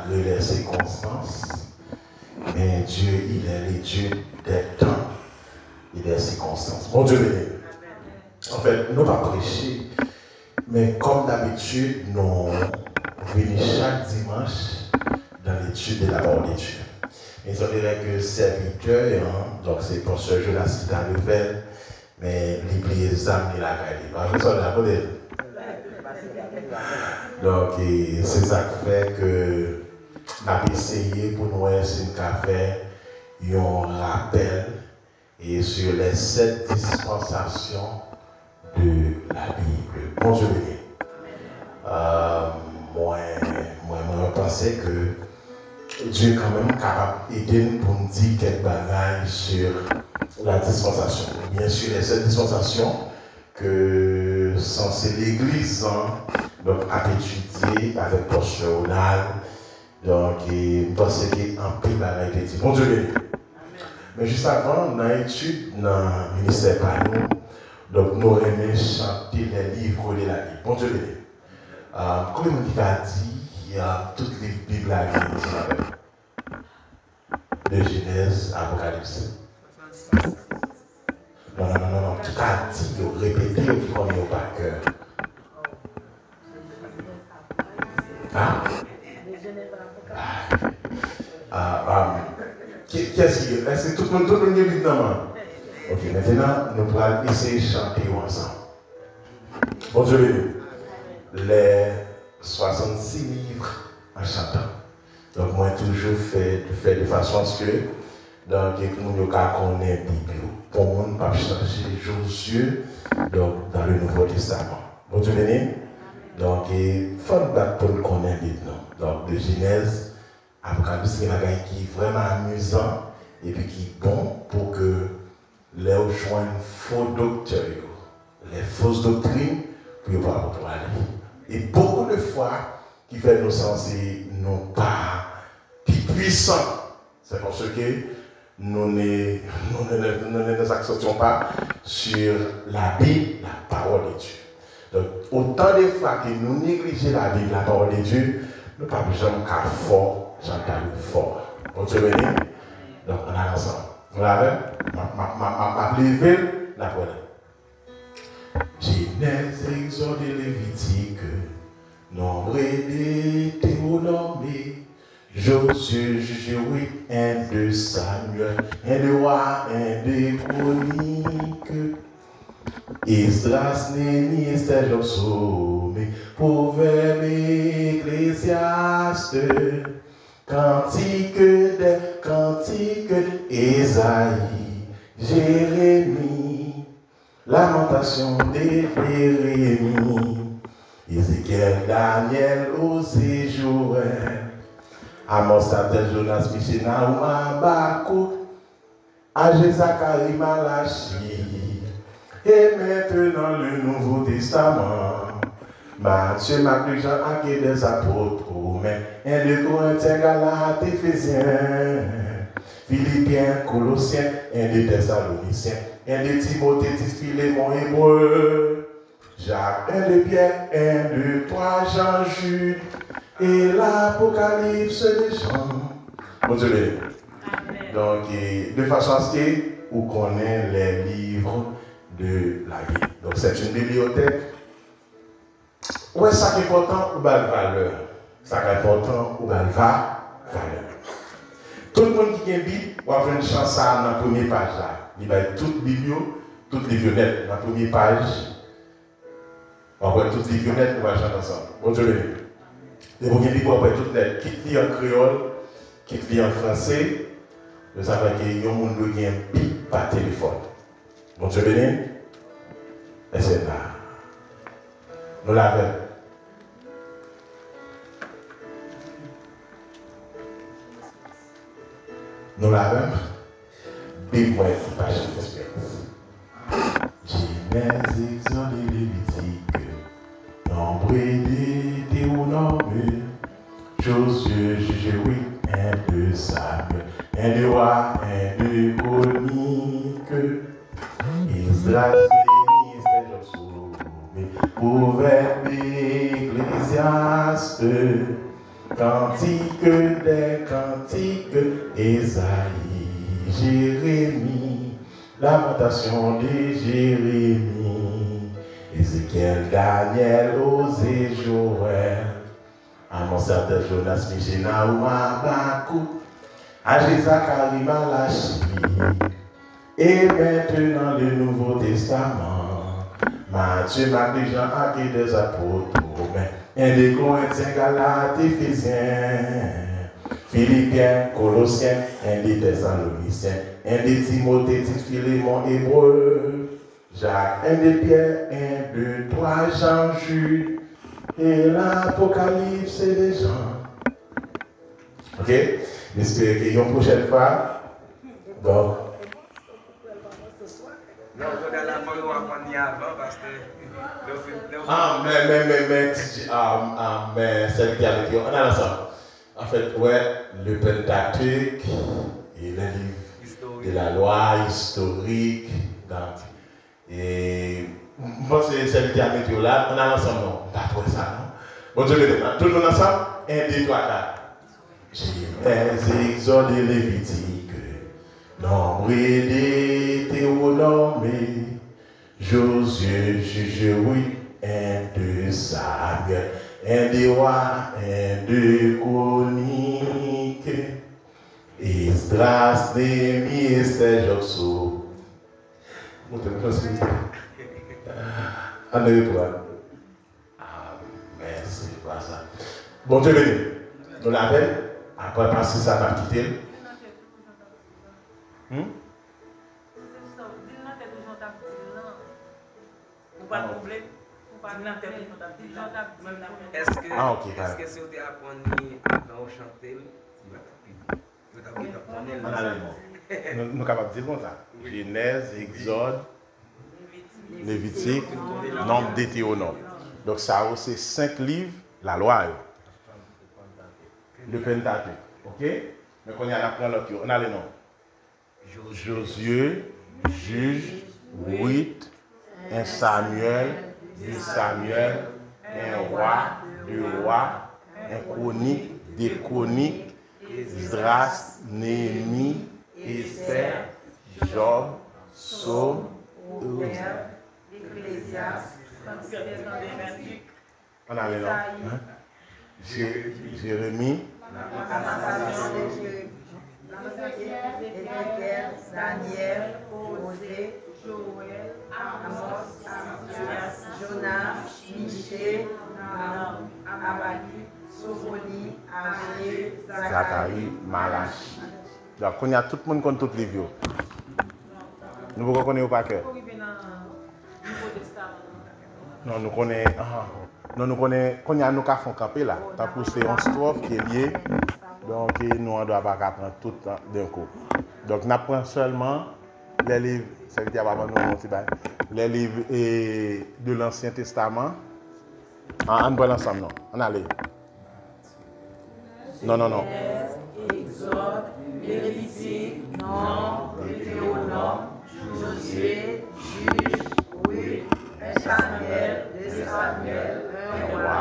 malgré les circonstances, mais Dieu, il est le Dieu des temps et des circonstances. Bon Dieu béni. En fait, nous pas prêcher, mais comme d'habitude, nous venons chaque dimanche dans l'étude de la parole de Dieu. Et ça dirait que serviteur, donc c'est pour ce jeu-là, c'est dans le fait, mais l'oublier les âmes et la caille. Donc, c'est ça qui fait que nous avons essayé pour nous essayer de faire un rappel et sur les 7 dispensations de la Bible. Bon Dieu béni. Moi, je pensais que Dieu est quand même capable d'aider nous pour nous dire quelques bagages sur la dispensation. Bien sûr, les 7 dispensations que censé l'Église donc a étudié avec posturale. Donc, je pense qu'il y a un peu de été dit. Bon Dieu béni. Mais juste avant, dans l'étude, dans le ministère par nous, donc nous aimons chanter les livres de la Bible. Bon Dieu béni. Comme on a dit, il y a toutes les Bibles à lire. De Genèse à Apocalypse. Non. Tout a dit, répété, qui connaît par cœur. Qu'est-ce qu'il y a? Est-ce que tout le monde est évidemment? Ok, maintenant, nous allons essayer de chanter ensemble. Bon Dieu béni. Les 66 livres en chantant. Donc, moi, toujours fait de façon à ce que, dans les cas qu'on ait Bible, pour moi, ne pas changer Josué dans le Nouveau Testament. Bon Dieu béni. Donc, il faut pour nous connaître maintenant. Donc, de Genèse, Apocalypse, c'est un bagage qui est vraiment amusant et puis qui est bon pour que les joignent faux docteurs, les fausses doctrines, pour ne pas aller. Et beaucoup de fois, qui fait nos sens non pas plus puissants. C'est parce que nous ne nous acceptons pas sur la Bible, la parole de Dieu. Donc, autant de fois que nous négligeons la Bible, la parole de Dieu, nous ne pouvons jamais qu'à fort, j'entends fort. On se bénit. Donc, on a ensemble. Vous l'avez? Ma levé, la voilà. Genèse, Exode et Lévitique, Nombre et Deutéronomie, Josué, Juge, 1, 2 Samuel, 1 de Roi, 1 de Chroniques, Esdras, Néhémie, Esther, Job, Sommé, Proverbe, Ecclésiaste, Cantique d'Ésaïe, Jérémie, Lamentation de Jérémie, Ézéchiel, Daniel, Osée, Joël, Amos, Abdel, Jonas, Michena, ou Habakkuk, Agé, Zacharie, Malachie, et maintenant le Nouveau Testament. Matthieu, Marc, Jean, Acte des Apôtres, Romains, 1 de Corinthiens, Galates, Éphésiens, Philippiens, Colossiens, 1 de Thessaloniciens, 1 de Timothée, Philémon, Hébreux, Jacques, 1 de Pierre, 1 de 3 Jean, Jude, et l'Apocalypse de Jean. Bon Dieu. Donc, de façon à ce que vous connaissez les livres de la Bible. Donc, c'est une bibliothèque. Ouais, ça qui est important, ou bien valeur. Ça qui est important, ou bien valeur. Tout le monde qui a une Bible, on va une chance dans la première page là. Il va être toute Bible, toutes les violettes, dans la première page. On va voir toutes les violettes, on va chanter ensemble. Bon Dieu. Et vous avez on va toutes les qui lit en créole, qui lit en français. Vous savez qu'il y a un monde qui a un Bible par téléphone. Bon Dieu béni. Et c'est là. Nous l'avons. Nous l'avons. Bible, page d'espérance. Genèse, Exode et Lévitique, Nombre et Deutéronomie, Josué, Juge, 1 de Samuel, 1 de Roi, 1 de Chroniques, Esdras, Néhémie, Esther, Job, Sommé, Proverbe, Ecclésiaste, Cantique des cantiques, Ésaïe, Jérémie, lamentation de Jérémie, Ézéchiel, Daniel, Osée, Joël, Amos, de Jonas, Michée, Naoum, Habakkuk, Agé, Zacharie, Malachi, et maintenant le Nouveau Testament, Matthieu, Marc, Jean, Actes et des apôtres, Romains, un des Corinthiens, Galates, Éphésiens, Philippiens, Colossiens, un des Thessaloniciens, un des Timothée, Tite, Philémon, Hébreux, Jacques, un des Pierre, 1, 2, 3, Jean, Jude, et l'Apocalypse des gens. Ok? J'espère qu'il y a une prochaine fois. Donc. Non, je vais la voir qu'on y a avant parce que. Mais celle qui est avec vous, on a ensemble. En fait, ouais, le Pentateuque et le livre de la loi historique. Donc, et moi, c'est celle qui est avec vous là, on a ensemble, non? Pas trop ça, non? Bon, je vais dire, tout le monde ensemble, 1, 2, 3, 4. Les Exodes et Lévitique, Nombre et Deutéronome, Josué, Juge, oui, 1, 2, Samuel, 1, 2 Rois, 1, 2 Chroniques, Esdras, Néhémie, Esther, Joxo. Merci, pas ça. Bon Dieu béni. Nous l'avons. Après passer ça, va quitter. Est-ce que si vous apprenez dans le chanter, nous sommes capables de dire comme ça. Genèse, Exode, Lévitique, Nombre, Deutéronome. Donc ça c'est 5 livres, la loi. Le Pentateuque. Ok? Mais quand on y a l'apprend l'autre, on a les noms. Josué, Juge, 8, 1 Samuel, 2 Samuel, 1 Roi, 2 Rois, 1 Chronique, 2 Chroniques, Esdras, Néhémie, Esther, Job, Psaume, Ecclésiaste. On a les noms. Jérémie, Ézéchiel, Daniel, Osée, Joël, Amos, Jonas, Michée, Naoum, Habakkuk, Sophonie, Agé, Zacharie, Malachi. Donc, on y a tout le monde contre tout les vieux. Nous ne connaissons pas cœur. Non, nous connaissons. Non, nous connaissons. Quand il y a nous qui font camper là, tant que c'est une strophe qui est liée, donc nous on ne doit pas apprendre tout d'un coup. Donc, nous apprenons seulement les livres, ça veut dire les livres de l'Ancien Testament. On va ensemble, non. On allait. Non. Exode, Lévitique, Nombre, Deutéronome, Josué, Juge, 8, 1 Samuel, 2 Samuel, 1 Roi,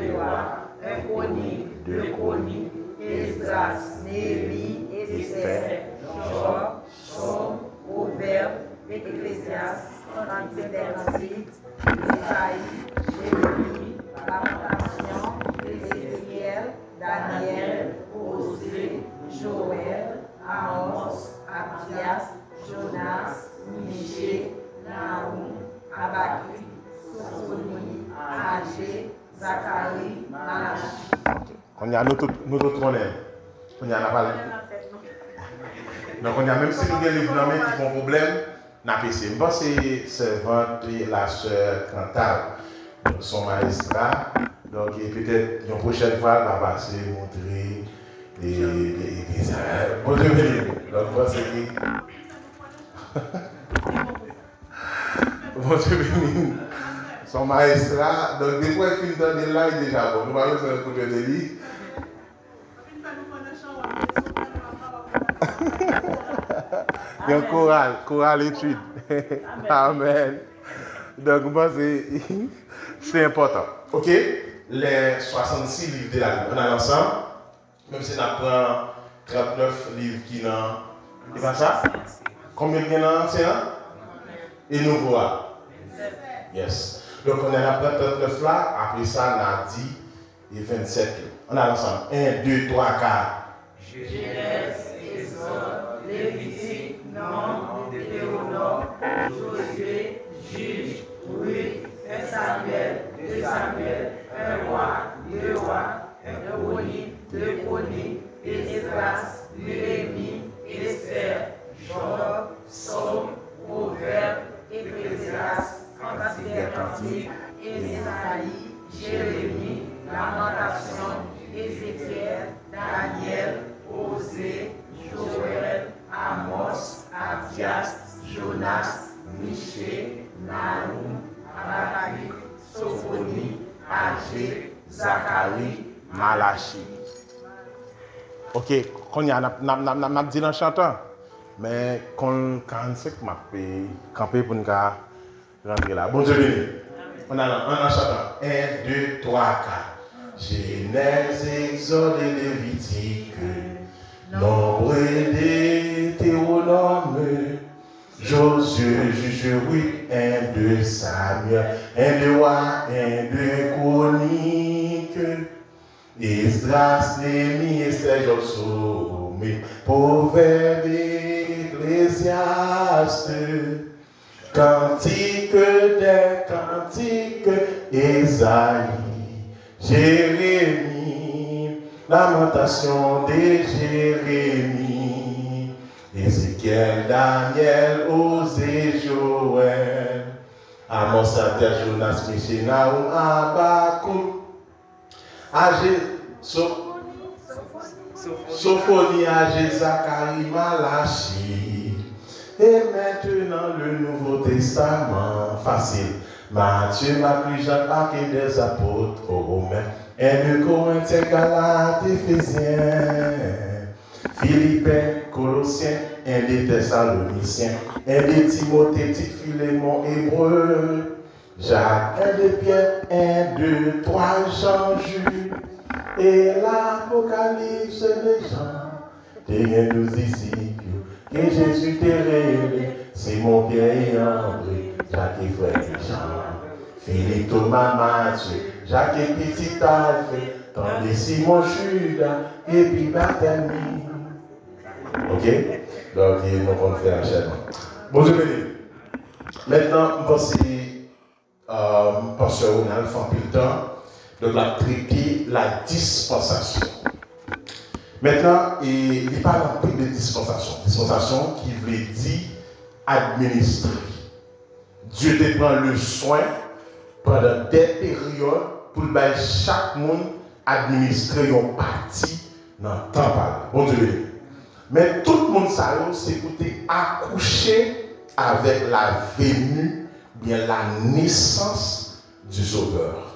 2 Rois, 1 Chronique, 2 Chroniques, Esdras, Néhémie, Esther, Job, Psaume, Proverbe, Ecclésiaste, Cantique des Cantiques, Isaïe, Jérémie, Lamentation, Ézéchiel, Daniel, Osée, Joël, Amos, Abdias, Jonas, Michée, Naoum, Habakkuk, Sophonie, Agé, Zacharie, Malachi. On y a nous tous connaissons. On y a parlé. Donc on y a même si nous avons des livres qui font problème, n'a pas essayé. Moi c'est servante et la sœur Cantal, son magistrat. Donc peut-être une prochaine fois elle va passer montrer des bon Dieu béni. Donc moi c'est qui bon Dieu béni. Son magistrat, donc des fois il finit dans des lives déjà bon. Nous allons faire un coup de délit. Il y a un choral étude. Amen. Donc, moi, c'est important. OK? les 66 livres de la Bible. On a l'ensemble, même si on apprend 39 livres qui n'ont. C'est pas ça? Combien il y en a anciens? Et nouveau? Yes. Donc on a appris 39 là, après ça on a dit et 27. On a l'ensemble. 1, 2, 3, 4. Genèse, Exode, Lévitique, Nombre, Deutéronome, Josué, Juge, Ruth, 1 Samuel, 2 Samuel, 1 roi, 2 rois, 1 chronique, 2 chroniques, Esdras, Néhémie, Esther, Job, Psaume, Proverbe, Ecclésiaste, Cantique des Cantiques, Ésaïe, Jérémie, Lamentation, Ézéchiel, Daniel, Osée, Joël, Amos, Abdias, Jonas, Michée, Nahum, Habakkuk, Sophonie, Agé, Zacharie, Malachi. Ok, quand il y a un dit dans le chantant, mais quand 45 m'a fait camper pour nous rentrer là. Bon Dieu béni. On a un chantant. 1, 2, 3, 4. Genèse, Exode et Lévitique, Nombre et Deutéronome, Josué, Juge, oui, 1, 2 Samuel, 1, 2 rois, 1, 2 chroniques, Esdras, Néhémie, Esther, Job, Psaume, Proverbe, Ecclésiaste, Cantique des Cantiques, Ésaïe, Jérémie, Lamentation de Jérémie, Ézéchiel, Daniel, Osée, Joël, Amos, Abdias, Jonas, Michée, Nahum, Habakkuk, Agé, Sophonie, Agé, Zacharie, Malachi. Et maintenant le Nouveau Testament, facile. Matthieu, Marc, Luc, Jean, Marc et des apôtres aux Romains. 1 de Corinthiens, Galates, Éphésiens, Philippiens, Colossiens, 1 des Thessaloniciens, 1 de Timothée, Tite, Philémon, Hébreux, Jacques, 1 de Pierre, 1, 2, 3, Jean, Jules, et l'Apocalypse de Jean. T'es nous disciples, que Jésus t'est révélé, Simon, Pierre et André, Jacques et frère Jean, Philippe, Thomas, Matthieu, Jacques et petit Alphée, tandis Simon, Judas, et puis Barthélemy. Ok? Donc, nous allons faire un chaîne. Bonjour, béni. Maintenant, voici Pasteur Ronald Fampilton de la traiter la dispensation. Maintenant, il parle un peu de dispensation. Dispensation qui veut dire administrer. Dieu te prend le soin pendant des périodes pour chaque monde administrer une partie dans le temps. Bon Dieu. Mais tout le monde sait c'est pour accoucher avec la venue, bien la naissance du Sauveur.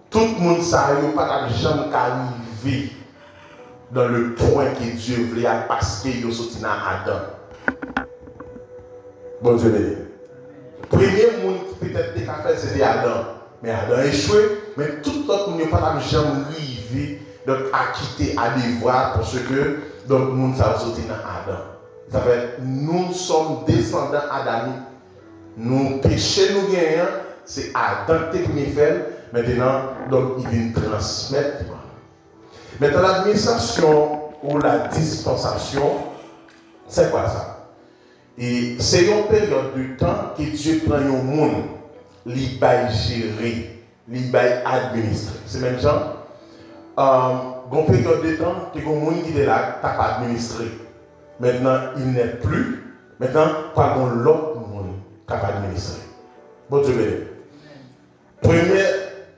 Tout le monde sait pas jamais arriver dans le point que Dieu voulait parce qu'il est sorti dans Adam. Bon Dieu béni. Le premier monde qui peut-être des fait c'était Adam. Mais Adam a échoué. Mais tout l'autre monde n'a pas jamais arrivé à quitter, à devoir parce que donc le monde s'est sorti dans Adam. Ça fait nous sommes descendants adamiques. Nous péchés nous gagnons, c'est Adam qui nous fait. Maintenant, donc il vient transmettre. Maintenant, l'administration ou la dispensation, c'est quoi ça? Et c'est une période de temps que Dieu prend au monde, il va gérer, il va administrer. C'est même genre, une période de temps que le monde qui est là, tu n'as pas administré. Maintenant, il n'est plus. Maintenant, pas l'autre monde qui n'a pas administré. Bon Dieu béni.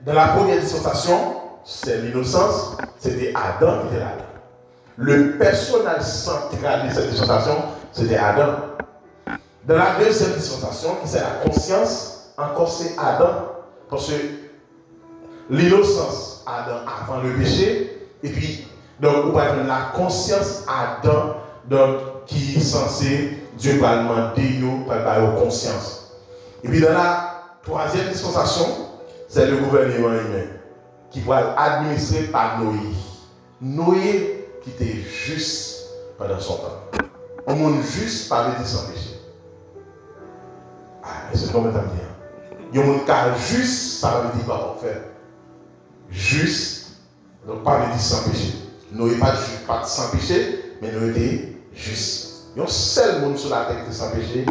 Dans la première dispensation, c'est l'innocence, c'était Adam qui était là. Le personnage central de cette dispensation, c'était Adam. Dans la deuxième dispensation, qui c'est la conscience, encore c'est Adam. Parce que l'innocence, Adam avant le péché, et puis, donc, on va donner la conscience Adam, donc, qui est censé, Dieu va demander, va donner conscience. Et puis, dans la troisième dispensation, c'est le gouvernement humain. qui va être administré par Noé. Noé qui était juste pendant son temps. Un monde juste par dire sans péché. Ah, c'est comment t'as dit. Il y a un monde qui juste, ça veut dire pas faire. Juste, donc pas dire sans péché. Noé pas sans péché, mais Noé était juste. Il y a un seul monde sur la terre qui est sans péché.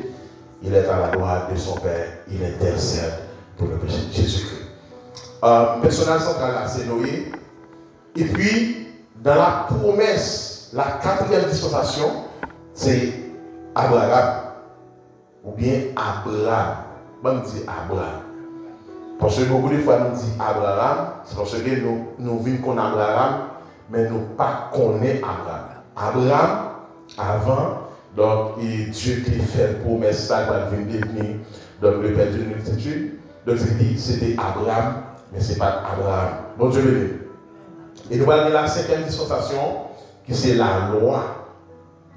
Il est à la droite de son Père. Il intercède pour le péché. Jésus-Christ. Personnage central là, c'est Noé. Et puis, dans la promesse, la 4e dispensation, c'est Abraham. Ou bien Abraham. On dit Abraham. Parce que beaucoup de fois, nous disons Abraham, c'est parce que nous vivons qu'on Abraham, mais nous pas connaissons Abraham. Abraham, avant, donc, Dieu qui fait une promesse, ça va devenir donc, le Père de l'Institut. Donc, c'était Abraham, mais ce n'est pas Abraham. Bon Dieu béni. Et nous allons la 5e dispensation, qui c'est la loi.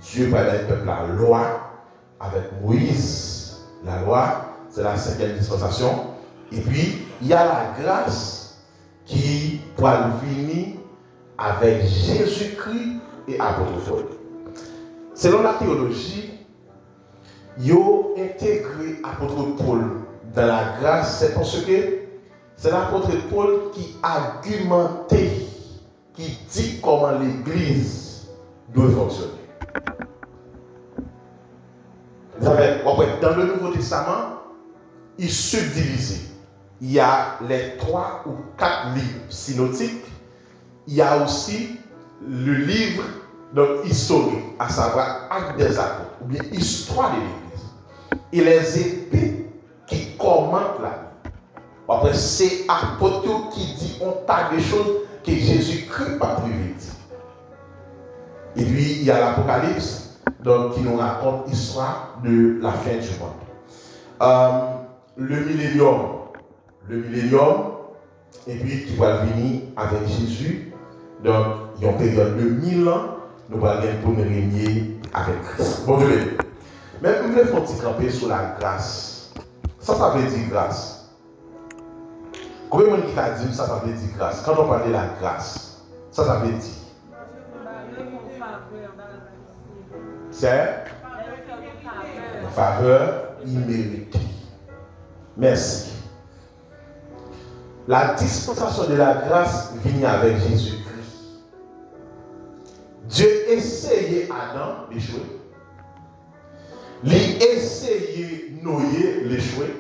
Dieu va donner au peuple la loi avec Moïse. La loi, c'est la 5e dispensation. Et puis, il y a la grâce qui va venir avec Jésus-Christ et apôtre Paul. Selon la théologie, ils ont intégré apôtre Paul dans la grâce, c'est parce que c'est l'apôtre Paul qui argumentait, qui dit comment l'Église doit fonctionner. Vous savez, dans le Nouveau Testament, il subdivise. Il y a les 3 ou 4 livres synoptiques. Il y a aussi le livre donc, historique, à savoir Actes des Apôtres, ou bien Histoire de l'Église. Et les épîtres qui commentent la vie. Après, c'est apôtre qui dit un tas de choses que Jésus-Christ n'a pas privé. Et puis, il y a l'Apocalypse, donc, qui nous raconte l'histoire de la fin du monde. Le millénium, et puis qui va venir avec Jésus. Donc, il y a une période de 1000 ans, nous allons pour nous régner avec Christ. Bon Dieu. Mais nous voulons faire un petit camper sur la grâce. Ça veut dire grâce. Combien de monde qui t'a dit ça veut dire grâce? Quand on parle de la grâce, ça veut dire. C'est une faveur imméritée. Merci. La dispensation de la grâce vient avec Jésus-Christ. Dieu essayait Adam d'échouer. Il essayait Noé l'échouer.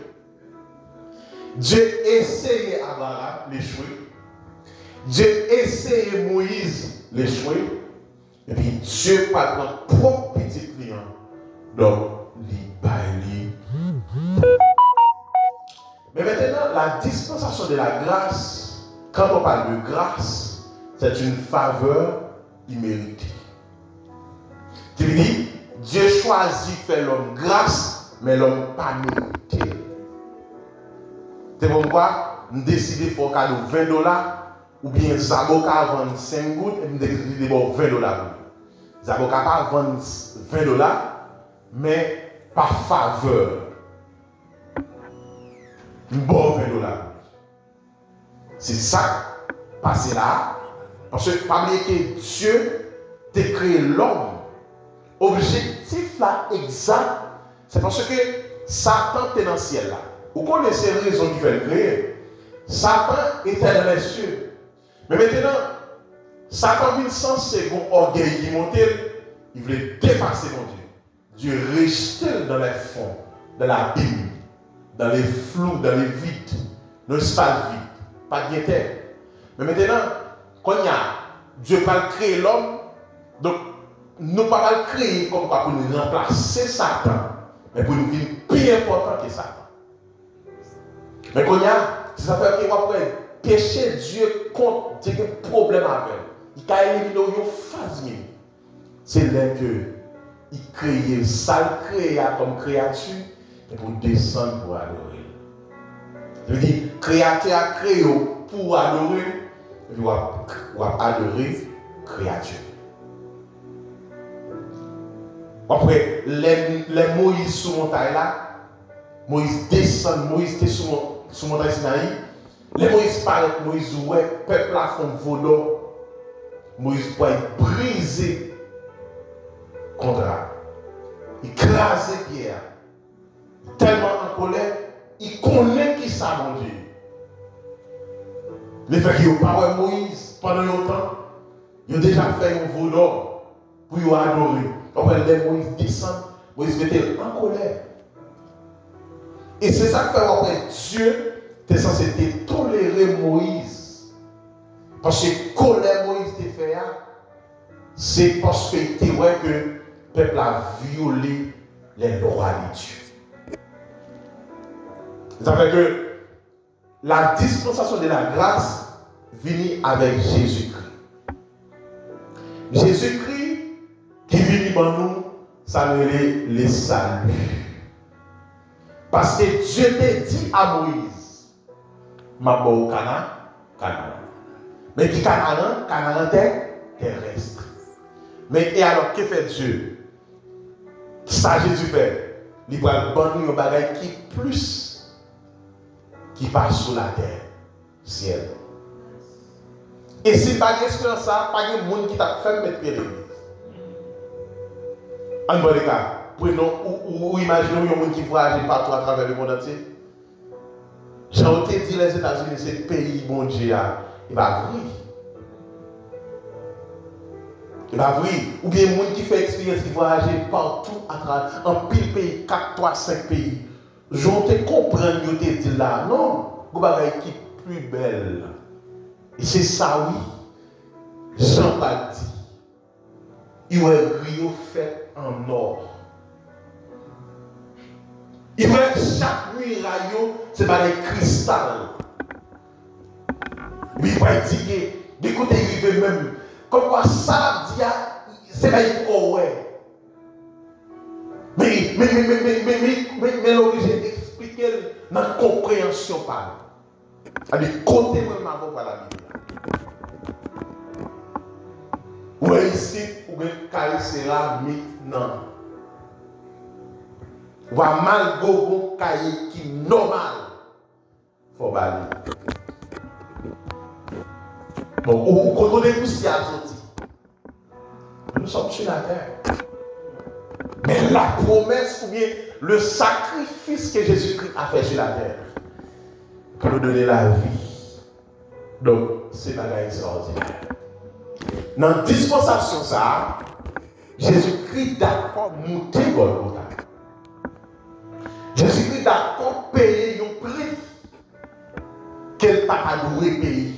Dieu essayait Abraham l'échouer. Dieu essayait Moïse l'échouer. Et puis Dieu par son propre petit client. Donc, il baille. Mais maintenant, la dispensation de la grâce, quand on parle de grâce, c'est une faveur imméritée. Tu dis, Dieu choisit faire l'homme grâce, mais l'homme pas mérité. C'est pourquoi nous décidons de faire cadeau $20, ou bien Zaboka vend 5 gouttes, et nous décidons de $20. Zaboka pas vend $20, mais par faveur. Bon $20. C'est ça, passer là. Parce que pas oublier que Dieu a créé l'homme. Objectif là exact, c'est parce que Satan est dans le ciel là. Vous connaissez la raison qui fait le créer. Satan était dans les cieux. Mais maintenant, Satan vient sans second orgueil qui monte, il voulait dépasser mon Dieu. Dieu restait dans les fonds, dans l'abîme, dans les flous, dans les vides, dans l'espace vide, pas de terre. Mais maintenant, quand il y a Dieu pas créé l'homme, donc nous ne pas le créer comme quoi pour nous remplacer Satan, mais pour nous vivre plus important que Satan. Mais quand il y a, ça fait qu'il va pécher Dieu contre des problèmes avec. Il a éliminé une phase. C'est là que il crée, ça le crée comme créature, et pour descendre pour adorer. Je veux dire, créateur a créé pour adorer, et puis on va adorer créature. Après, les Moïse sous montagne là, Moïse descend, Moïse était sous montagne Sinaï, Les Moïse parle, Moïse ouais, peuple a fait vaudor. Moïse peut briser contre elle. Écraser Pierre. Tellement en colère, il connaît qui ça, mon Dieu. Les fait qu'il n'a pas Moïse pendant longtemps, il a déjà fait un vaudor pour lui adorer. Après, les Moïse descend, Moïse était en colère. Et c'est ça que fait après Dieu était censé tolérer Moïse. Parce que colère Moïse te fait, c'est parce qu'il était vrai que le peuple a violé les lois de Dieu. Ça fait que la dispensation de la grâce vient avec Jésus-Christ. Jésus-Christ qui vient dans nous, ça nous est le salut. Parce que Dieu t'a dit à Moïse, ma au Canaan. Mais qui Canaan terrestre. Mais et alors, que fait Dieu? Ça Jésus fait. Il va banir un bagage qui plus qui passe sous la terre, ciel. Et si pas d'espérance ça, pas de monde qui t'a fait mettre pied l'église. En bon cas, prenons ou imaginons un monde qui voyage partout à travers le monde entier. J'ai entendu dire les États-Unis, c'est le pays bon Dieu, il va vrai. Il va vrai. Ou bien un monde qui fait expérience qui voyage partout à travers un pile pays, 4, 3, 5 pays. Je te comprends, je te dis là, non, vous avez une équipe plus belle. Et c'est ça, oui. Jean-Paul dit, il y a un rio fait en or. Il y a chaque muraille, c'est par les cristal. Mais il va dire, écoutez, il veut même, comme quoi ça, c'est pas une ouais. Mais l'origine expliquer dans la compréhension par nous. À côté moi m'avons pas la Bible. Ouais ici ou bien caïsera maintenant. Ou à mal gogo caï qui normal. Faut bali. Bon, ou quand on est poussé à sortir. Nous sommes sur la terre. Mais la promesse ou bien le sacrifice que Jésus-Christ a fait sur la terre pour nous donner la vie. Donc, c'est pas extraordinaire. Dans la dispensation, ça, Jésus-Christ d'accord monter Golgotha. Jésus-Christ d'accord payer un prix qu'elle n'a pas doué payer.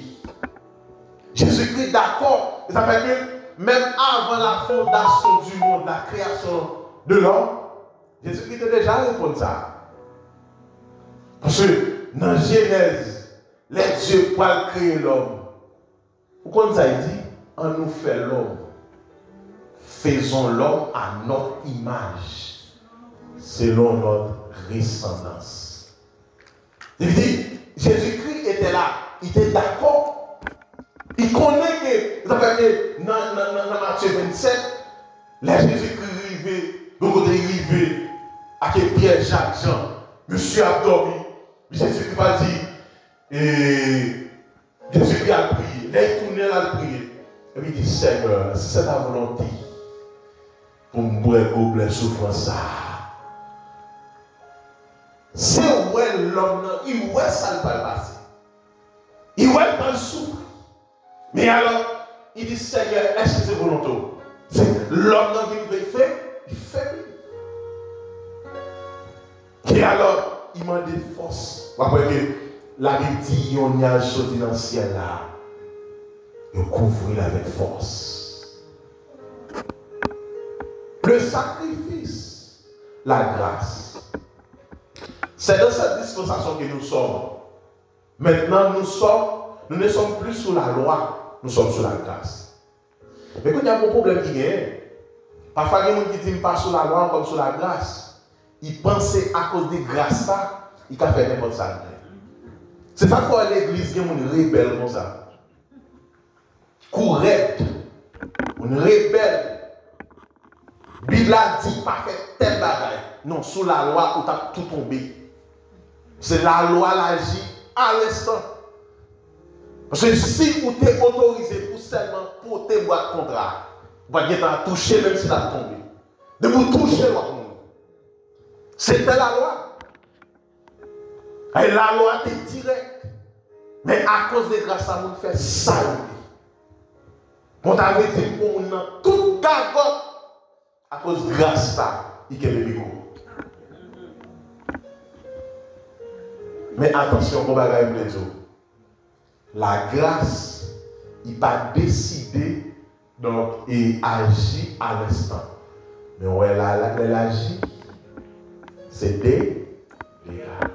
Jésus-Christ d'accord. Ça fait que même avant la fondation du monde, la création de l'homme, Jésus-Christ a déjà répondu ça. Parce que dans Genèse, les dieux pour créer l'homme. Pourquoi ça dit? On nous fait l'homme. Faisons l'homme à notre image, selon notre ressemblance. Il dit, Jésus-Christ était là, il était d'accord. Il connaît que, dans Matthieu 27, les Jésus-Christ arrivé, donc on est arrivé à Pierre, Jacques, Jean, Monsieur a dormi, Jésus-Christ va dire, et Jésus-Christ a prié, les tournés a prié. Et il dit, Seigneur, si c'est ta volonté, pour me boire gobelet souffrance ça. C'est où l'homme, il voit ça ne va pas passer. Il voit pas le souffrir. Mais alors, il dit, Seigneur, est-ce que c'est volonté? C'est l'homme qui veut faire, il fait. Et alors, il m'a des forces. Après que la Bible dit, on y a sauté dans le ciel là. Il couvre avec force. Le sacrifice, la grâce. C'est dans cette dispensation que nous sommes. Maintenant, nous ne sommes plus sous la loi, nous sommes sous la grâce. Mais quand il y a un problème qui est, parfois il y a des gens qui ne disent pas sous la loi comme sous la grâce. Ils pensent à cause de grâce, ils ont fait n'importe quoi. C'est pas pour l'église qui est une rebelle comme ça. Correct, une rebelle. La Bible a dit pas faire tel bagaille. Non, sous la loi, où tu as tout tombé. C'est la loi l'agit à l'instant. Parce que si vous êtes autorisé pour seulement porter boîte contrat, vous allez toucher même si vous avez tombé. De vous toucher l'autre monde. C'était la loi. Et la loi est directe. Mais à cause de grâce à nous, fait ça. On t'avait dit pour nous, tout gagote, à cause de grâce à il y a le micro. Mais attention, on va regarder les autres. La grâce, il n'a pas décidé donc, et agit à l'instant. Mais où elle agit, c'était légal.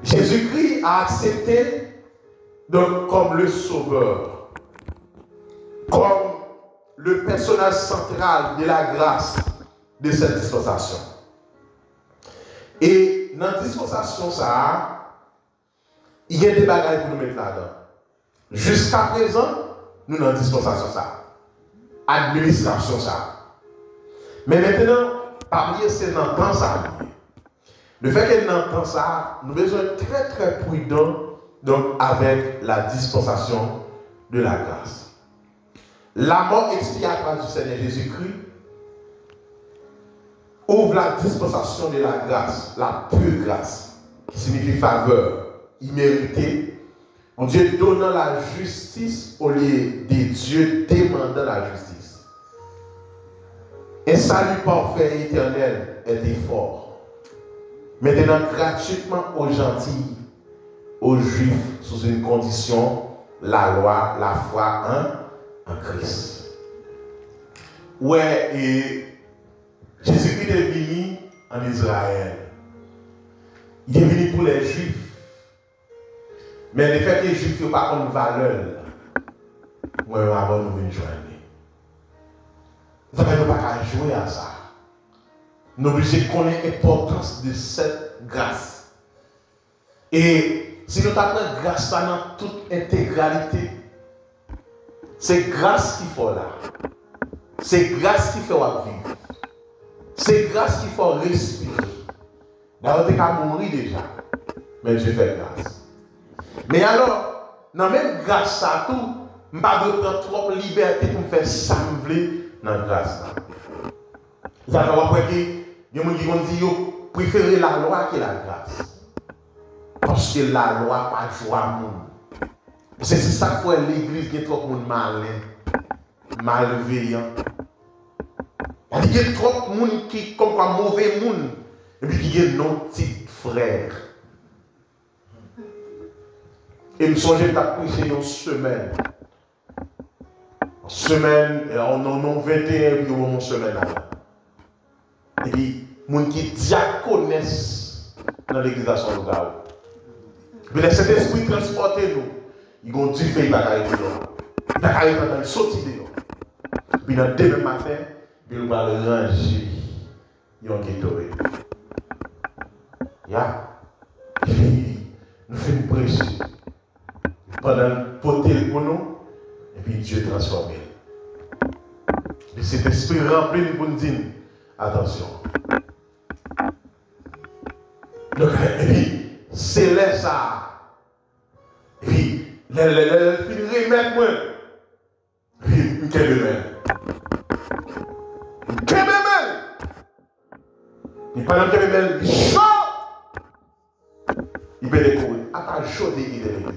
Jésus-Christ a accepté donc, comme le sauveur, comme le personnage central de la grâce de cette dispensation. Et dans la dispensation, ça, il y a des bagages pour nous mettre là-dedans. Jusqu'à présent, nous dans la dispensation, ça. Administration, ça. Mais maintenant, parmi c'est dans le temps, ça. Le fait qu'elle entend ça, nous devons être très très prudents donc, avec la dispensation de la grâce. La mort expiatoire du Seigneur Jésus-Christ ouvre la dispensation de la grâce, la pure grâce, qui signifie faveur, imméritée, en Dieu donnant la justice au lieu de Dieu demandant la justice. Un salut parfait et éternel est effort. Maintenant, gratuitement aux gentils, aux juifs, sous une condition, la loi, la foi en Christ. Ouais, et Jésus-Christ est venu en Israël. Il est venu pour les juifs. Mais le fait que les juifs n'ont pas comme valeur, moi, avant nous venir joindre. Nous n'avons pas qu'à jouer à ça. Nous sommes obligés de connaître l'importance de cette grâce. Et si nous avons grâce dans toute intégralité, c'est grâce qu'il faut là. C'est grâce qu'il faut vivre. C'est grâce qu'il faut respirer. D'ailleurs, tu as mourir déjà. Mais Dieu fait grâce. Mais alors, dans même grâce à tout, je ne vais pas prendre trop de liberté pour me faire sembler dans la grâce. Vous avez compris que les gens qui disent préfèrent la loi que la grâce. Parce que la loi pas jouer à monde. C'est ça que l'église qui est trop de malin, malveillant. Il y a trop de monde qui comme un mauvais monde. Et puis il y a nos petits frères. Et je me souviens que tu as prêché une semaine. Une semaine, on a 21 et puis on a une semaine là. Et puis, les gens qui diaconessent dans l'église à son local. Mais cet esprit transporté nous, ils ont dû faire bagaille de nous. Ils ont arrêté dans le sorti de nous. Puis dans demain matin, ils vont ranger. Ils ont guettoré. Ya. Puis nous faisons prêcher. Pendant porter pour nous, et puis Dieu transformé. Et cet esprit rempli pour nous dire, attention. Donc, et puis, c'est là ça. Et puis, le remettre moi. Et puis, quel il pendant que le chaud, il peut découvrir. À ta chaude de l'église.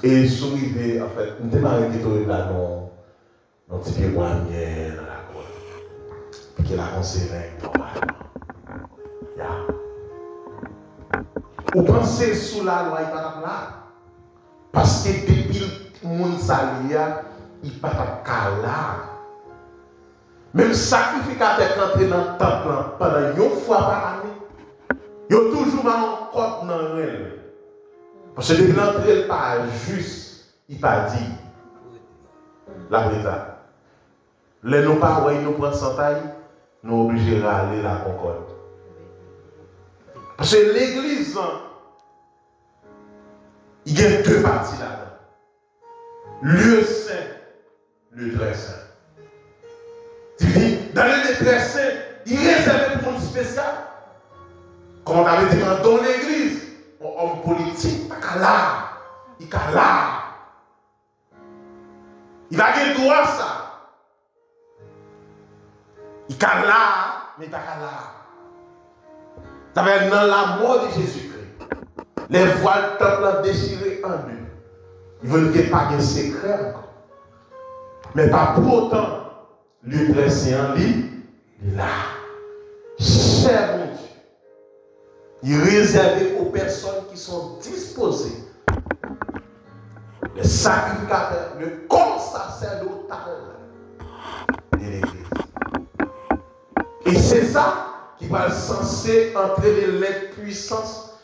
Et souriver, en fait, nous avons arrêté de là dans petit pied bois dans la cour. Puis qu'il a conservé normalement. Vous pensez sous la loi, il n'y a pas là. Parce que depuis le monde salia, il n'y a pas là. Même sacrificateur qui entre dans le temple pendant une fois par année, il y a toujours un code dans le. Parce que depuis l'entrée, il pas juste, il pas dit la vérité. Les nous pas, ouais, nous prennent sans taille, nous obligés d'aller la concorde. Parce que l'église, il y a deux parties là-dedans. Lieu saint, le très saint. Tu dis, dans le très saint, il est réservé pour un spécial. Comme on avait dit dans l'église, un homme politique, pas là. Il est là. Il a le droit ça. Il est là, mais pas là. Ça veut dire dans la mort de Jésus-Christ. Les voiles temple déchirés en deux. Ils veulent qu'il n'y ait pas de secret encore. Mais pas pour autant, le dressé en lit, il est là. Cher mon Dieu. Il est réservé aux personnes qui sont disposées. Le sacrificateur, le corps sacerdotal de l'Église. Et c'est ça qui va censé entraîner l'impuissance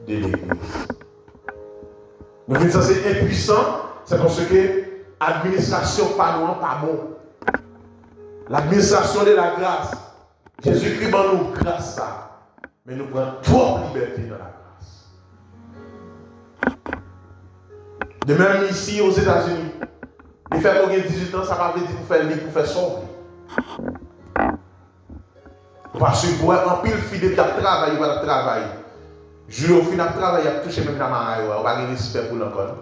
de l'Église. Nous sommes censés impuissants, c'est parce que l'administration pas loin, pas bon. L'administration de la grâce. Jésus-Christ va nous grâce ça. Mais nous prenons trop de liberté dans la grâce. De même ici aux États-Unis, il fait qu'on ait 18 ans, ça va dire pour faire libre, pour faire sauver. Parce que pour un pile fidèle qui a travaillé, il va travailler. Jour au final, travailler, il a touché même la maraille, on va avoir respect pour l'encore.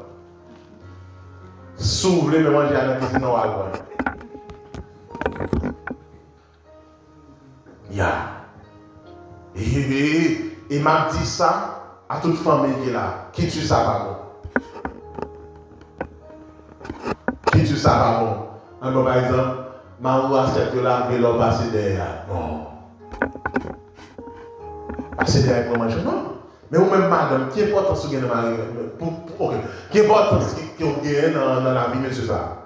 Si vous voulez me manger à la cuisine, on va le voir. Et m'a dit ça à toute famille qui est là. Qui tue ça pas bon? Qui tue ça pas bon? Un bon par exemple, Marou accepte la vie, l'homme passe derrière. Non. Passer derrière pour manger. Non. Mais vous-même, madame, qui est important ce que vous avez qui est important ce que vous avez dans la vie, monsieur ça?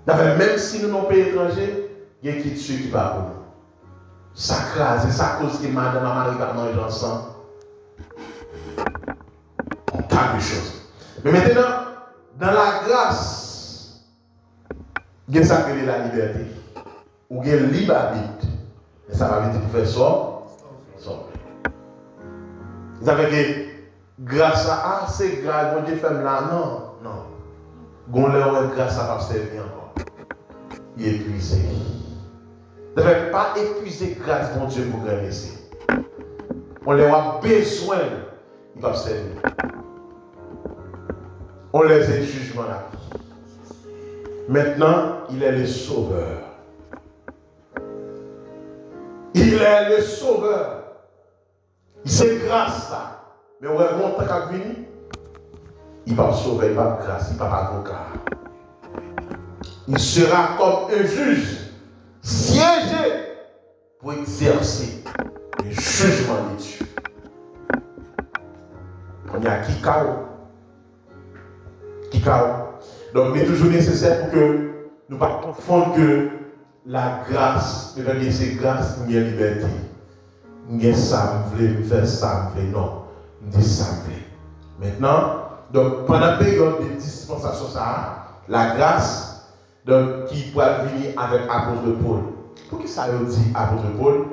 Même si nous n'avons pas étranger, il y a qui tue qui va pour nous. Ça crase, ça cause que madame et Marie va manger ensemble. On parle de choses. Mais maintenant, dans la grâce, il y a ça qui est la liberté. Ou il y a le libre arbitre. Et ça va vite pour faire ça. Vous savez que grâce à c'est grâce, bon Dieu fait là. Non. Gon leur grâce à pas servir encore. Il est épuisé. Vous n'avez pas épuisé grâce, mon Dieu, pour gagner ici. On leur a besoin, ils peuvent servir. On les a jugement là. Maintenant, il est le sauveur. Il est le sauveur. C'est grâce ça. Mais on va monter qu'à venir. Il va sauver, il va grâce, il va avocat. Il sera comme un juge siégé pour exercer le jugement de Dieu. On y a qui chaos. Donc, il est toujours nécessaire pour que nous ne pas confondre que la grâce, c'est grâce, il y a liberté. Il y a ça, il veut faire ça, il veut non. Il dit ça, il veut. Maintenant, donc, pendant la période de dispensation, ça, la grâce donc, qui peut venir avec l'apôtre Paul. Pour qui ça veut dire apôtre Paul?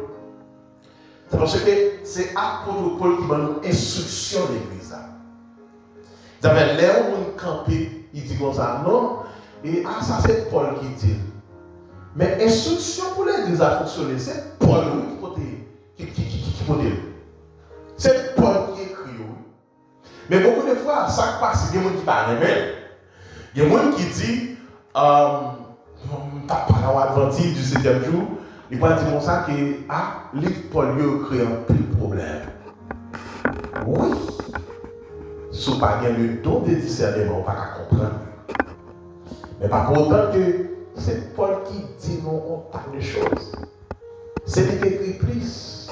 C'est parce que c'est apôtre Paul qui donne une instruction de l'église. Vous avez l'air où on campé, il dit comme ça, non, et ça c'est Paul qui dit. Mais instruction pour l'église a fonctionné, c'est Paul qui peut dire. C'est Paul qui écrit. Mais beaucoup de fois, ça passe, il y a des gens qui parlent, il y a des gens qui disent, t'as pas l'adventiste du 7e jour, il va dire comme ça que, livre Paul crée un pile problème. Oui. Si vous n'avez pas le don de discernement, vous ne pouvez pas comprendre. Mais pas pour autant que c'est Paul qui dit non, on parle de choses. C'est lui qui écrit plus.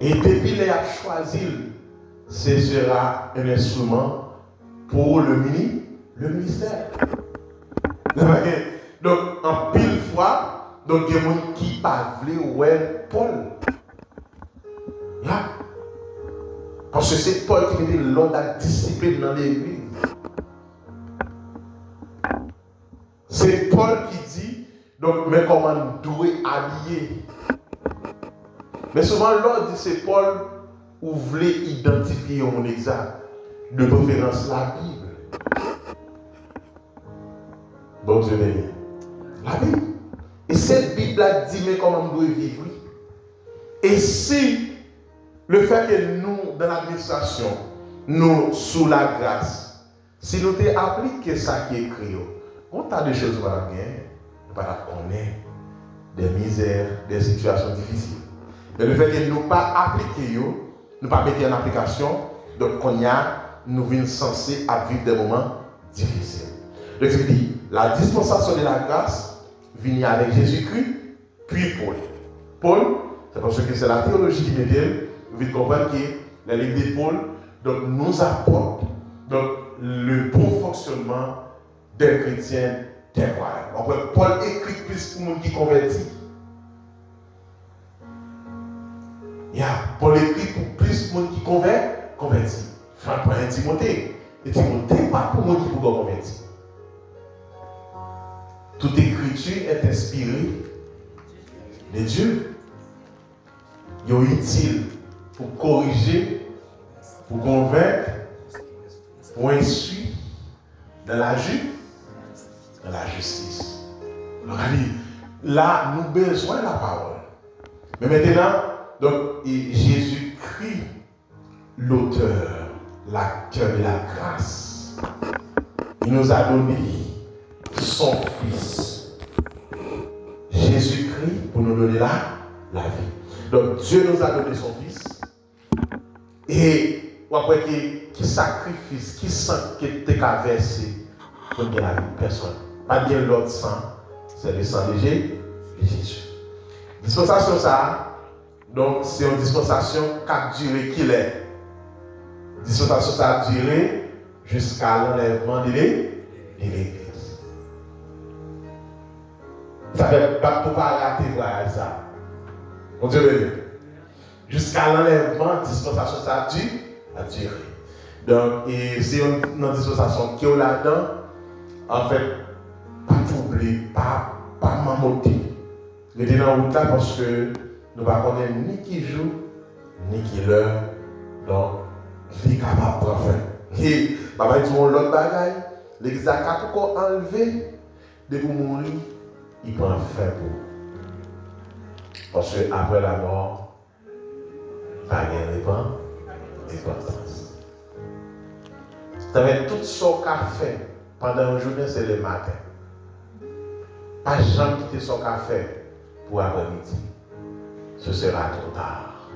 Et depuis qu'il a choisi, ce sera un instrument pour le ministère. Donc, en pile fois, donc il y a des gens qui parlent ouais Paul. Yeah. Parce que c'est Paul qui dit l'ordre de la discipline dans l'église. C'est Paul qui dit, donc, mais comment nous devons habiller. Mais souvent, l'ordre dit c'est Paul où vous voulez identifier mon exact. De préférence, la Bible. Bon Dieu béni. La Bible. Et cette Bible-là dit, mais comment nous devons vivre. Et si le fait que nous, dans l'administration, nous, sous la grâce, si nous appliquons ça qui est écrit, on a des choses qu'on a bien, on connaît des misères, des situations difficiles. Mais le fait que nous ne pas appliquer, nous pas mettre en application, donc nous venons censés à vivre des moments difficiles. Donc je dis, la dispensation de la grâce vient avec Jésus-Christ, puis Paul. Paul, c'est parce que c'est la théologie qui m'aide, vous devez comprendre que les livres de Paul donc, nous apportent donc, le bon fonctionnement des chrétiens des croyants. Paul écrit plus pour les gens qui convertissent. Paul écrit pour plus pour les gens qui convertissent. Je vais prendre Timothée. Et Timothée, pas pour les gens qui peuvent convertir. Toute écriture est inspirée de Dieu. Il est utile pour corriger, pour convaincre, pour instruire dans la justice. Donc, là, nous avons besoin de la parole. Mais maintenant, donc, Jésus-Christ, l'auteur, l'acteur de la grâce, il nous a donné son Fils, Jésus-Christ, pour nous donner la vie. Donc, Dieu nous a donné son Fils. Et après qui sacrifice, qui sang qui était versé pour gagner la vie de personne. Pas de l'autre sang, c'est le sang de Jésus. Dispensation ça, donc c'est une dispensation qui a duré qu'il est. Dispensation ça a duré jusqu'à l'enlèvement de l'Église. Ça fait pas pour pas rater voyage ça. Mon Dieu béni. Jusqu'à l'enlèvement, dispensation ça a duré. Donc, c'est une dispensation qui est là-dedans. En fait, pas troubler, pas mamoter. Il est dans la route là parce que nous ne connaissons ni qui joue, ni qui l'heure. Donc, il est capable de faire. Et, papa dit, l'autre bagaille, l'église a pour enlever, de vous mourir, il peut en faire pour. Parce qu'après la mort, pas de repentance. Ça va être tout ce qu'on a fait pendant une journée, c'est le matin. Pas jamais quitter son café pour après-midi. Ce sera trop tard.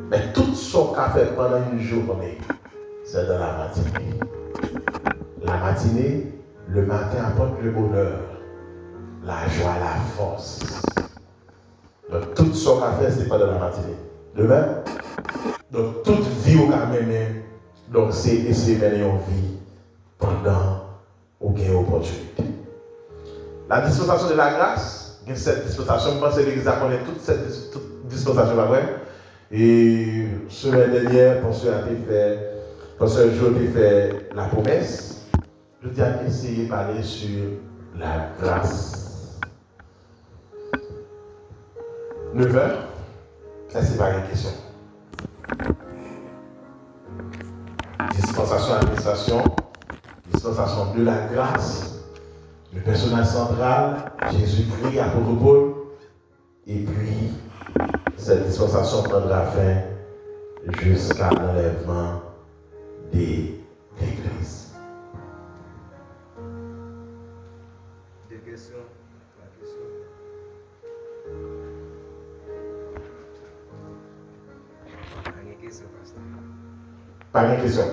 Mais tout ce qu'on a fait pendant une journée, c'est dans la matinée. La matinée, le matin apporte le bonheur, la joie, la force. Donc tout ce qu'on a fait, ce n'est pas dans la matinée. De même, donc toute vie au mené, donc c'est essayer de mener une vie pendant ou gain opportunité. La dispensation de la grâce, cette dispensation, je pense que l'Église a connaît toute cette dispensation là, et semaine dernière, Pasteur Jo a fait la promesse. Je dis à essayer de parler sur la grâce. 9h, ça c'est pas une question. Dispensation, administration, dispensation de la grâce, le personnage central, Jésus-Christ, apôtre Paul, et puis cette dispensation prendra fin jusqu'à l'enlèvement de l'Église. Des questions? La question? Pas de question, pasteur. Pas de question.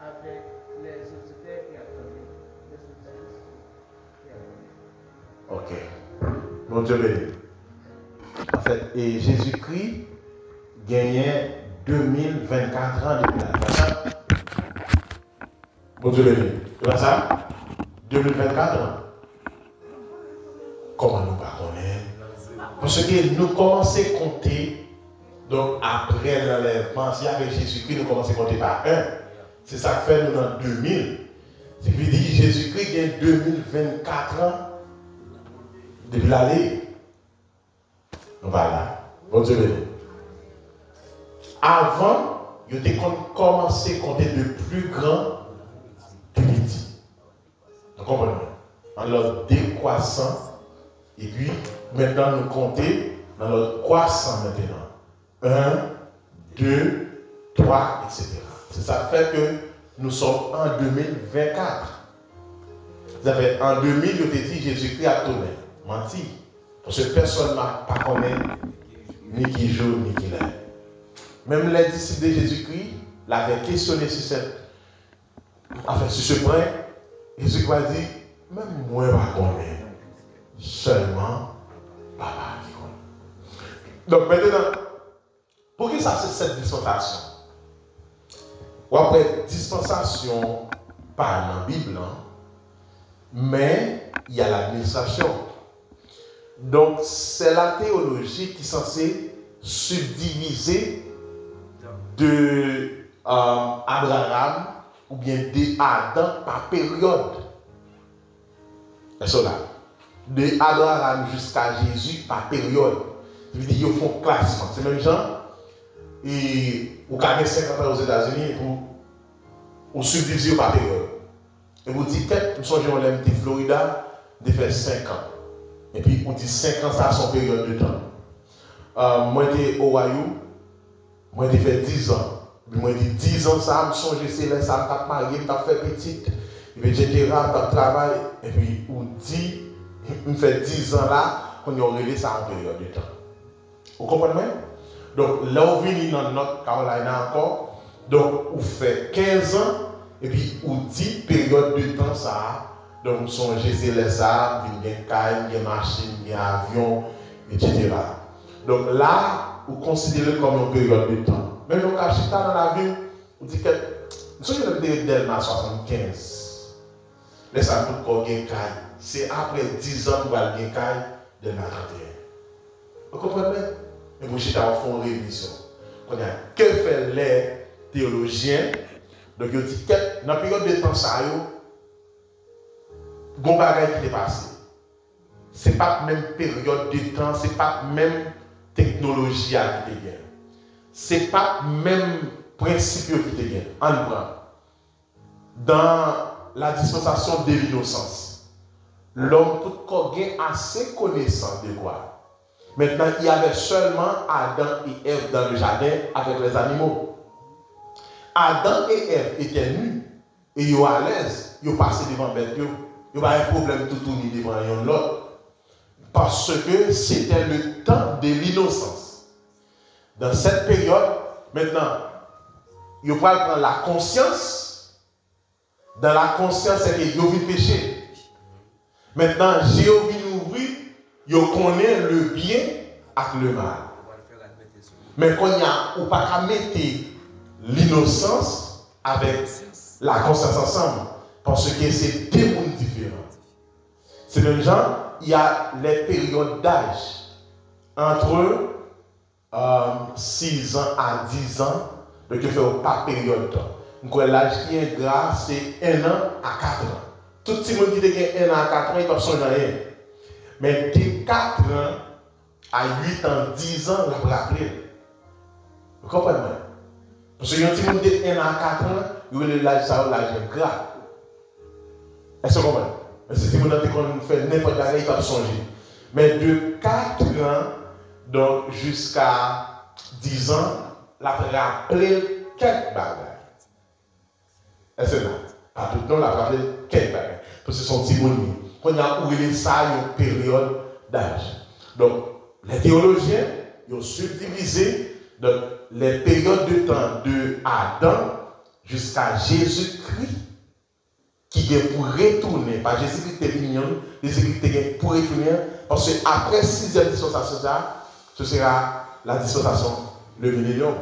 Avec les auditeurs qui attendent les Ok. Mon Dieu béni. En fait, et Jésus-Christ gagnait 2024 ans depuis la. Mon Dieu béni. C'est pas ça? 2024 ans. Comment nous pas connaître? Parce que nous commençons à compter Donc, après l'enlèvement, si avec Jésus-Christ, nous commençons à compter par 1. C'est ça que fait nous dans 2000. C'est qu'il dit Jésus-Christ gagne 2024 ans depuis l'année. Voilà. Bon Dieu béni. Avant, il était commencé à compter de plus grand que petit. Vous comprenez? En leur décroissant. Et puis, maintenant, nous comptons dans leur croissant maintenant. 1, 2, 3, etc. C'est ça fait que nous sommes en 2024. Vous avez, en 2000, je t'ai dit Jésus-Christ a tourné. Menti. Parce que personne n'a pas connaît ni qui joue, ni qui l'aime. Même les disciples de Jésus-Christ l'avaient questionné sur ce point. Jésus-Christ a dit, même moi, je ne connais. Seulement, Papa qui connaît. Donc maintenant, pour qui ça c'est cette dispensation? Ou après, dispensation, pas dans la Bible, mais il y a l'administration. Donc, c'est la théologie qui est censée subdiviser de Abraham ou bien d'Adam par période. C'est cela. De Abraham jusqu'à Jésus par période. Je veux dire, ils font classement. C'est même gens. Et vous gagnez 50 ans aux États-Unis pour subdiviser par période. Et vous dites, nous sommes en LMT Florida, de faire 5 ans. Et puis, on dit 5 ans, ça a son période de temps. Moi, j'étais au Ohio, moi, j'ai fait 10 ans. Moi, j'ai dit 10 ans, ça me songe, c'est là, ça m'a marié, m'a fait petite. Et puis, j'étais là, dans le travail. Et puis, on dit, on fait 10 ans là, on y aurait ça en période de temps. Vous comprenez? Donc, là, on vient dans North Carolina encore. Donc, on fait 15 ans. Et puis, on dit période de temps ça. Donc, songez, c'est les ça, il y a des cailles, il y a des machines, il y a des avions, etc. Donc là, vous considérez comme une période de temps. Même quand vous êtes dans la ville, vous dites que nous sommes dans le Delma 75. Mais ça nous coûte une caille. C'est après 10 ans que vous avez une caille de la 31. Vous comprenez? Et vous êtes en fond de révision. Que fait les théologiens? Donc, ils disent que dans la période de temps, ça bon bagage qui est passé. Ce n'est pas la même période de temps, ce n'est pas la même technologie qui est gagnée. Ce n'est pas le même principe qui est gagné. En dans la dispensation de l'innocence, l'homme tout corps a assez connaissance de quoi. Maintenant, il y avait seulement Adam et Ève dans le jardin avec les animaux. Adam et Ève étaient nus et ils étaient à l'aise, ils passaient devant bête. Il n'y a pas un problème tout tourner devant l'autre. Parce que c'était le temps de l'innocence. Dans cette période, maintenant, il faut prendre la conscience. Dans la conscience, c'est que il vu péché. Maintenant, Jéhovah nous ouvre, il connaît le bien avec le mal. Mais quand il n'y a pas qu'à mettre l'innocence avec la conscience ensemble. Parce que c'est deux mondes différents. C'est même genre, il y a les périodes d'âge. Entre 6 ans à 10 ans, donc il fait pas période de temps. Donc l'âge qui est gras, c'est 1 an à 4 ans. Tout le monde qui a 1 an à 4 ans, il ne peut pas changer rien. Mais de 4 ans à 8 ans, 10 ans, on va rappeler. Vous comprenez? Parce que si on dit 1 an à 4 ans, il y a l'âge gras. Est-ce que vous comprenez? Si vous fait n'importe quoi, il va changer. Mais de 4 ans donc jusqu'à 10 ans, la rappeler quelques bagages. Est-ce que là? Pas tout le temps, la rappeler quelques bagages. Parce que c'est son timonier. Quand il y a ouvert ça, il y a une période d'âge. Donc, les théologiens, ils ont subdivisé donc, les périodes de temps de Adam jusqu'à Jésus-Christ qui est pour retourner, pas Jésus-Christ est venu, Jésus-Christ est pour retourner, parce qu'après 6e dispensation, ce sera la dispensation, le millénium.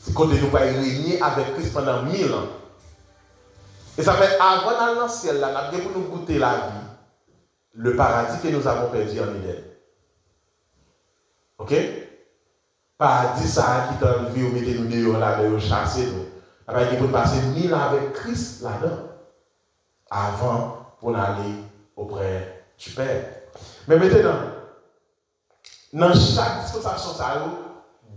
C'est quand nous va régner avec Christ pendant 1000 ans. Et ça fait avant d'aller dans le ciel, là, pour nous goûter la vie, le paradis que nous avons perdu en Éden. Ok? Pas dit ça qui t'a enlevé ou mettez nous dehors là, de chasser nous. Après, il faut passer 1000 ans avec Christ là-dedans. Avant pour aller auprès du Père. Mais maintenant, dans chaque dispensation, ça a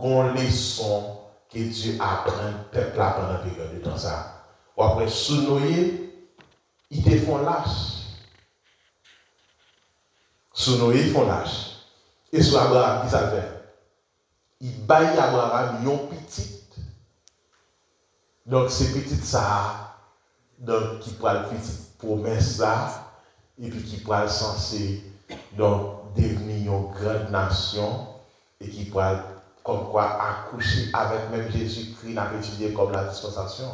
une leçon que Dieu apprend peuple là pendant la période de temps. Ça. Ou après, sous Noé, ils te font lâche. Sous Noé, ils font lâche. Et sous Abraham, qui ça fait? Il baille Abraham, ils ont petit. Donc, c'est petit ça, donc, qui prend le petit promesse là, et puis qui prend censé donc devenir une grande nation, et qui prend comme quoi accoucher avec même Jésus-Christ, n'a pas étudié comme la dispensation.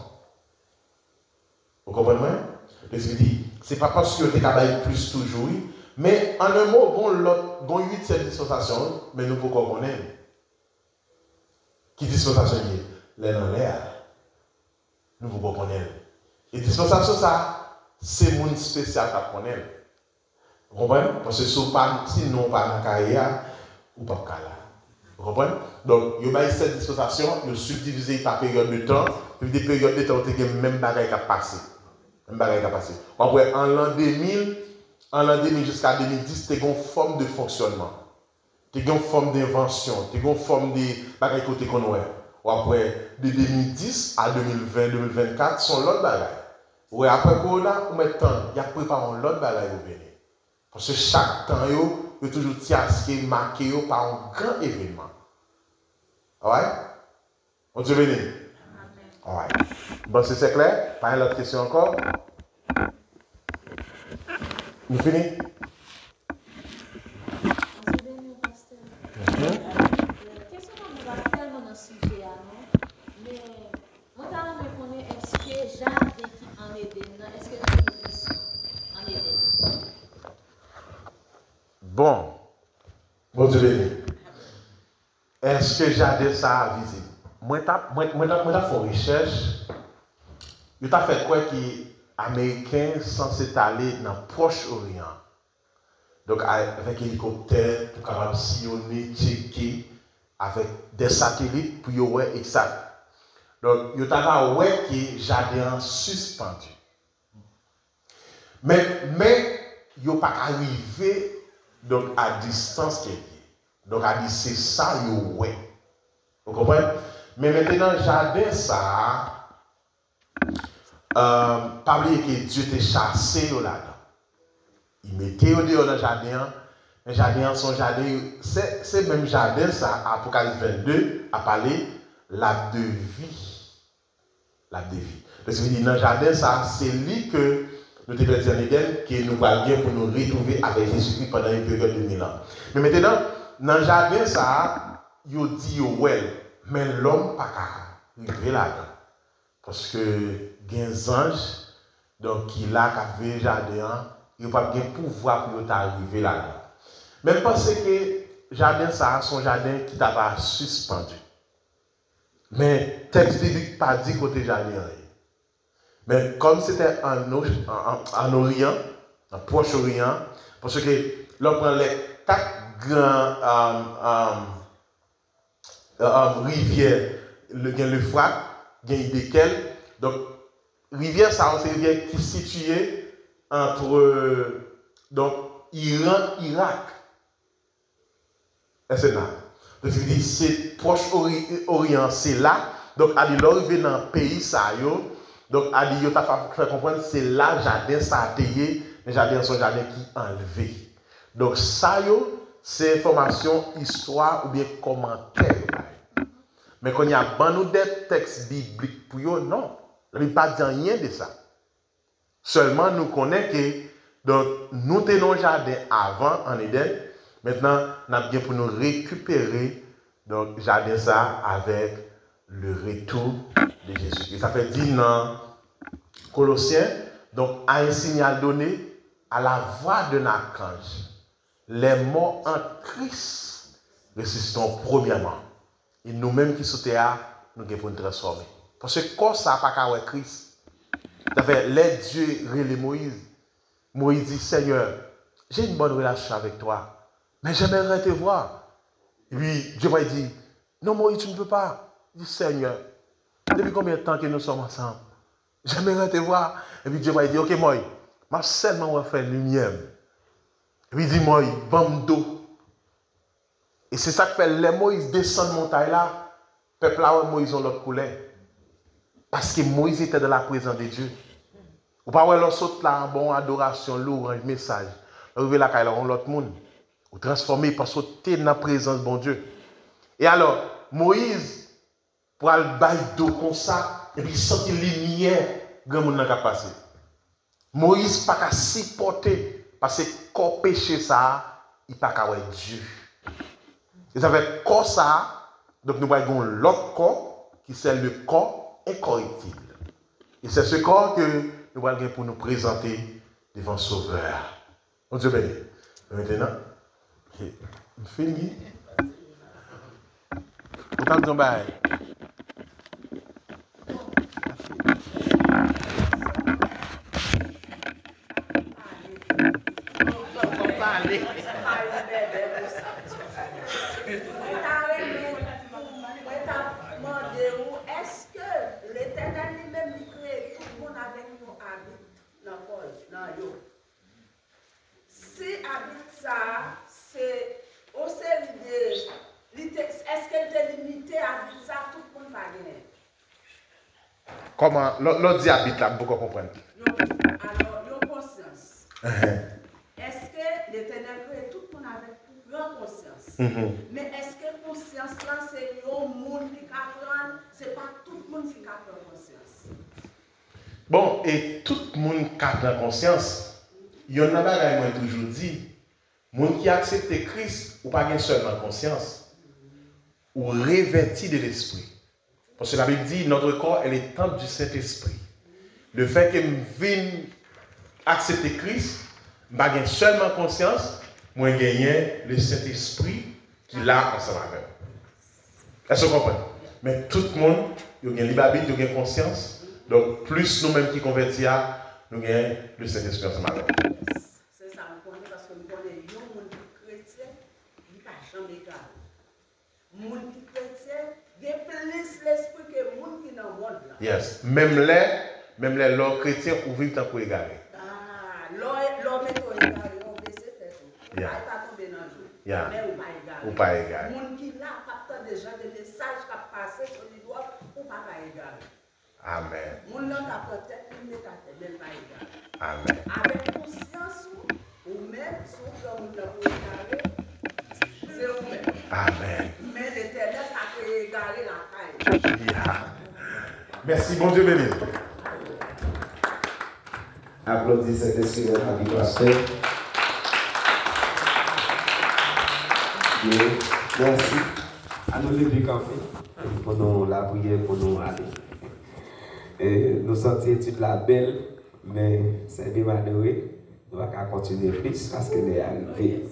Vous comprenez? Donc, je dis, c'est pas parce que tu es capable plus toujours, mais en un mot, bon, 8e dispensation, mais nous pouvons connaître. Qui dispensation est? L'air dans l'air. Nous pouvons connaître. Et dispensation, ça, c'est mon spécial qui connaît. Vous comprenez? Parce que si nous pas dans la carrière, ou pas là. Vous comprenez? Donc, il y a cette dispensation, il y a subdivisé par période de temps, et des périodes de temps où il y a même bagaille qui a passé. Même bagaille qui a passé. Après, en l'an 2000 jusqu'à 2010, il y a une forme de fonctionnement. Il y a une forme d'invention, il y a une forme de bagaille côté qu'on a. Ou après, de 2010 à 2020-2024, sont l'autre bagaille. Ou après Corona, on met temps, il y a préparé l'autre bagaille au venir. Parce que chaque temps, il y a toujours tiasqué, marqué par un grand événement. Alright? On te bénit? Alright. Bon, c'est clair? Pas une autre question encore? Nous finissons? Question qu'on va faire dans ce sujet, mais moi, je me connais, est-ce que Jacques qui en Éden, est-ce que tu es ici en Éden? Bon. Bon Dieu béni. Est-ce que j'adore ça visible? Moi, j'ai fait une recherche. Je t'ai fait quoi que les Américains sont censés aller dans le Proche-Orient. Donc, avec hélicoptère, pour capable sillonner, checker, avec des satellites pour voir exact. Donc, il y a ouais que jardin suspendu. Mais il n'y a pas arrivé donc à distance qu'il y a. Donc, à dire c'est ça, il y a ouais. Vous comprenez? Mais maintenant, jardin ça, pas oublier que Dieu t'a chassé là-dedans. Il mettait au dehors dans le jardin. Le jardin, son jardin, c'est même jardin, ça, Apocalypse 22, a parlé l'arbre de vie. L'arbre de vie. Parce que dans le jardin, ça, c'est lui que nous devons dire en Éden, que nous allons pour nous retrouver avec Jésus-Christ pendant une période de 1000 ans. Mais maintenant, dans le jardin, ça, il dit, ouais, mais l'homme pas qu'à arriver là-dedans. Parce que, il y a des anges, donc, qui là, qui avait le jardin, il n'y a pas de pouvoir pour arriver là-dedans. Même parce que jardin, ça, son jardin qui t'a suspendu. Mais texte biblique pas dit côté jardin. Mais comme c'était en Orient, en Proche-Orient, parce que l'on prend les 4 grands rivières, le Frat, il y a desquelles. Donc, rivière, ça, c'est une rivière qui est située entre donc, Iran, Irak. Et c'est là. Donc, il dit, c'est Proche-Orient, c'est là. Donc, à dire, l'arrivée dans le pays, ça, donc, à dire, il faut comprendre, c'est là, jardin, ça a payé, mais jardin, son jardin qui est enlevé. Donc, ça, c'est information, histoire ou bien commentaire. Mais quand il y a nous des textes bibliques pour eux, non. Il n'y a pas dit rien de ça. Seulement, nous connaissons que donc, nous tenons le jardin avant en Éden. Maintenant, nous avons bien pour nous récupérer donc jardin ça avec le retour de Jésus. Et ça fait dire dans Colossiens, donc à un signal donné à la voix d'un archange, les morts en Christ ressusciteront premièrement. Et nous-mêmes qui sommes là, nous devons nous transformer. Parce que quand ça n'a pas qu'à Christ, ça fait les dieux relais Moïse. Moïse dit, Seigneur, j'ai une bonne relation avec toi, mais j'aimerais te voir. Et puis Dieu m'a dit, Non, Moïse, tu ne peux pas. Il dit, Seigneur, depuis combien de temps que nous sommes ensemble? J'aimerais te voir. Et puis Dieu m'a dit, ok, Moïse, je seulement faire lumière. Et puis il dit, Moïse, bam d'eau. Et c'est ça que fait les Moïse descend de montagne là. Le peuple là, Moïse ont l'autre couleur. Parce que Moïse était dans la présence de Dieu. Ou pas, ouais, l'autre là, bon, adoration, lourd, un message. Arrivé là, quand on l'autre monde. Ou transformé parce que tu es dans la présence de bon Dieu. Et alors, Moïse, pour aller bailler d'eau comme ça, et puis il sentit lumière, grand monde n'a passé. Moïse n'a pas supporter, parce que corps péché ça, il n'a pas Dieu. Et ça fait corps ça, donc nous voyons l'autre corps, qui c'est le corps incorruptible. Et c'est ce corps que nous voyons pour nous présenter devant le Sauveur. On Dieu béni. Maintenant, on finit. Autant de bail. Est-ce que l'Éternel lui-même lui crée tout le monde avec nous habite dans le corps? Si habite ça, c'est au sein de. Est-ce qu'elle est limitée à habiter ça, tout le monde va gagner? Comment? L'autre dit habite là, pour comprendre. Non, alors, nos conscience. Est-ce que l'Éternel crée tout le monde avec plus grande conscience? Mais est-ce que conscience là, c'est le monde qui apprend? C'est pas tout le monde qui apprend conscience. Bon, et tout le monde qui a conscience, il y en a pas moi toujours dit, les gens qui acceptent Christ, ou pas seulement conscience, ou revêtis de l'esprit. Parce que la Bible dit, notre corps est le temple du Saint-Esprit. Le fait que je vienne accepter Christ, je n'ai pas seulement conscience, moi j'ai le Saint-Esprit qui l'a ensemble avec. Est-ce que vous comprenez? Mais tout le monde, il y a libre arbitre, il y a conscience. Donc, plus nous-mêmes qui convertis, nous avons le Saint-Esprit ensemble avec. C'est ça, nous connaissons parce que nous connaissons les gens qui chrétiens, ils ne sont jamais égal. Les gens qui chrétiens, il y a plus l'esprit que les gens qui sont dans le monde. Yes. Même les leurs chrétiens ou vivent tant pour égaré. Ah, l'homme est égaré, on baisse tête. Il ne va pas tomber dans le jeu. Mais on pas égaré. Les gens qui là, captent déjà des messages qui passent sur les doigts, on pas égaré. Amen. Mon nom a peut-être une métaphore, mais pas égal. Amen. Avec conscience ou même, sauf que mon nom égaré, c'est vous-même. Amen. Mais l'Éternel a fait égarer la taille. Yeah. Merci, bon Dieu béni. Applaudissez le Seigneur à vie pasteur. Bien, merci. À nous lever camper pour nous la prière, pour nous aller. Nous sortir toute la belle, mais c'est bien malheureux. Nous allons continuer plus parce qu'elle est arrivée.